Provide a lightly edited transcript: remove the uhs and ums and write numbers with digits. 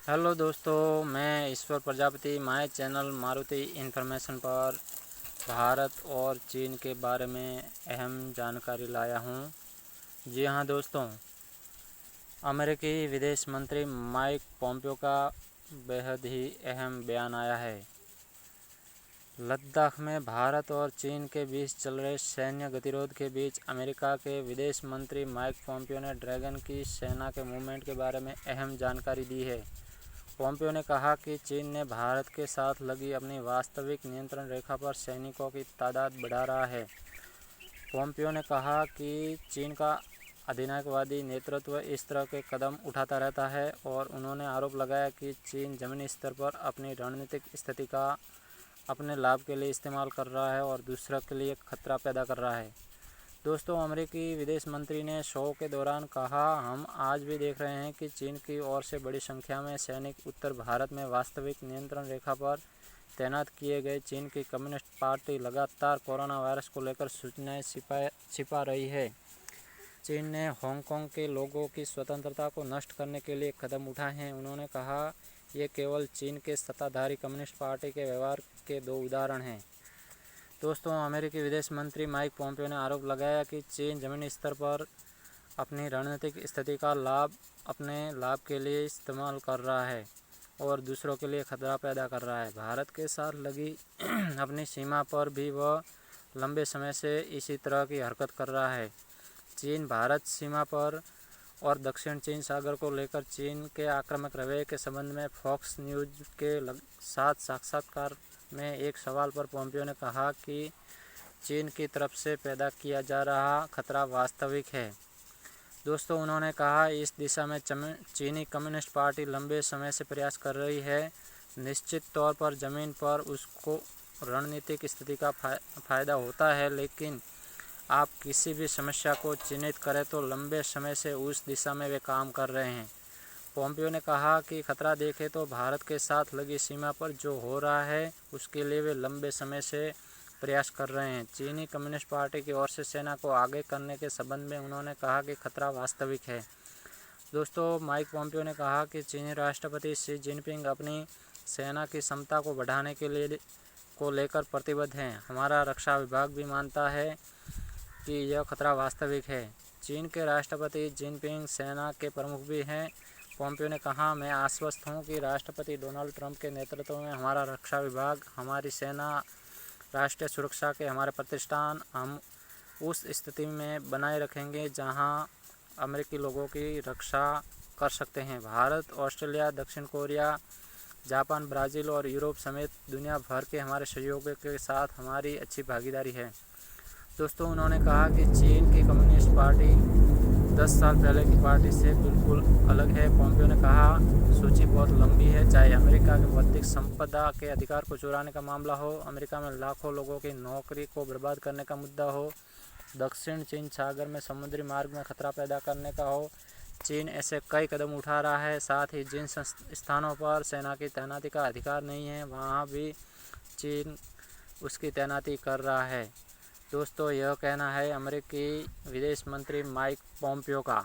Hello दोस्तों, मैं Ishwar Prajapati my channel Maruti information पर भारत और चीन के बारे में अहम जानकारी लाया हूं। जी हां दोस्तों, अमेरिकी विदेश मंत्री माइक पोम्पियो का बेहद ही अहम बयान आया है। लद्दाख में भारत और चीन के बीच चल रहे सैन्य गतिरोध के बीच अमेरिका के विदेश मंत्री माइक पोम्पियो ने ड्रैगन की सेना के मूवमेंट के बारे में अहम जानकारी दी है। पोम्पियो ने कहा कि चीन ने भारत के साथ लगी अपनी वास्तविक नियंत्रण रेखा पर सैनिकों की तादाद बढ़ा रहा है। पोम्पियो ने कहा कि चीन का अधिनायकवादी नेतृत्व इस तरह के कदम उठाता रहता है और उन्होंने आरोप लगाया कि चीन ज़मीनी स्तर पर अपनी रणनीतिक स्थिति का अपने लाभ के लिए इस्तेमाल कर रहा है और दूसरों के लिए खतरा पैदा कर रहा है। दोस्तों, अमेरिकी विदेश मंत्री ने शो के दौरान कहा, हम आज भी देख रहे हैं कि चीन की ओर से बड़ी संख्या में सैनिक उत्तर भारत में वास्तविक नियंत्रण रेखा पर तैनात किए गए। चीन की कम्युनिस्ट पार्टी लगातार कोरोना वायरस को लेकर सूचनाएं छिपा रही है। चीन ने हांगकांग के लोगों की स्वतंत्रता को नष्ट करने के लिए कदम उठाए हैं। उन्होंने कहा, ये केवल चीन के सत्ताधारी कम्युनिस्ट पार्टी के व्यवहार के दो उदाहरण हैं। दोस्तों, अमेरिकी विदेश मंत्री माइक पोम्पियो ने आरोप लगाया कि चीन ज़मीनी स्तर पर अपनी रणनीतिक स्थिति का लाभ अपने लाभ के लिए इस्तेमाल कर रहा है और दूसरों के लिए खतरा पैदा कर रहा है। भारत के साथ लगी अपनी सीमा पर भी वह लंबे समय से इसी तरह की हरकत कर रहा है। चीन भारत सीमा पर और दक्षिण चीन सागर को लेकर चीन के आक्रामक रवैये के संबंध में फॉक्स न्यूज़ के साथ साक्षात्कार में एक सवाल पर पोम्पियो ने कहा कि चीन की तरफ से पैदा किया जा रहा खतरा वास्तविक है। दोस्तों, उन्होंने कहा, इस दिशा में चीनी कम्युनिस्ट पार्टी लंबे समय से प्रयास कर रही है। निश्चित तौर पर ज़मीन पर उसको रणनीतिक स्थिति का फ़ायदा होता है, लेकिन आप किसी भी समस्या को चिन्हित करें तो लंबे समय से उस दिशा में वे काम कर रहे हैं। पोम्पियो ने कहा कि खतरा देखें तो भारत के साथ लगी सीमा पर जो हो रहा है उसके लिए वे लंबे समय से प्रयास कर रहे हैं। चीनी कम्युनिस्ट पार्टी की ओर से सेना को आगे करने के संबंध में उन्होंने कहा कि खतरा वास्तविक है। दोस्तों, माइक पोम्पियो ने कहा कि चीनी राष्ट्रपति शी जिनपिंग अपनी सेना की क्षमता को बढ़ाने के लिए को लेकर प्रतिबद्ध हैं। हमारा रक्षा विभाग भी मानता है कि यह खतरा वास्तविक है। चीन के राष्ट्रपति जिनपिंग सेना के प्रमुख भी हैं। पोम्पियो ने कहा, मैं आश्वस्त हूं कि राष्ट्रपति डोनाल्ड ट्रंप के नेतृत्व में हमारा रक्षा विभाग, हमारी सेना, राष्ट्रीय सुरक्षा के हमारे प्रतिष्ठान हम उस स्थिति में बनाए रखेंगे जहां अमेरिकी लोगों की रक्षा कर सकते हैं। भारत, ऑस्ट्रेलिया, दक्षिण कोरिया, जापान, ब्राज़ील और यूरोप समेत दुनिया भर के हमारे सहयोगियों के साथ हमारी अच्छी भागीदारी है। दोस्तों, उन्होंने कहा कि चीन की कम्युनिस्ट पार्टी 10 साल पहले की पार्टी से बिल्कुल अलग है। पोम्पियो ने कहा, सूची बहुत लंबी है, चाहे अमेरिका के बौद्धिक संपदा के अधिकार को चुराने का मामला हो, अमेरिका में लाखों लोगों की नौकरी को बर्बाद करने का मुद्दा हो, दक्षिण चीन सागर में समुद्री मार्ग में खतरा पैदा करने का हो। चीन ऐसे कई कदम उठा रहा है। साथ ही जिन स्थानों पर सेना की तैनाती का अधिकार नहीं है वहाँ भी चीन उसकी तैनाती कर रहा है। दोस्तों, यह कहना है अमेरिकी विदेश मंत्री माइक पोम्पियो का।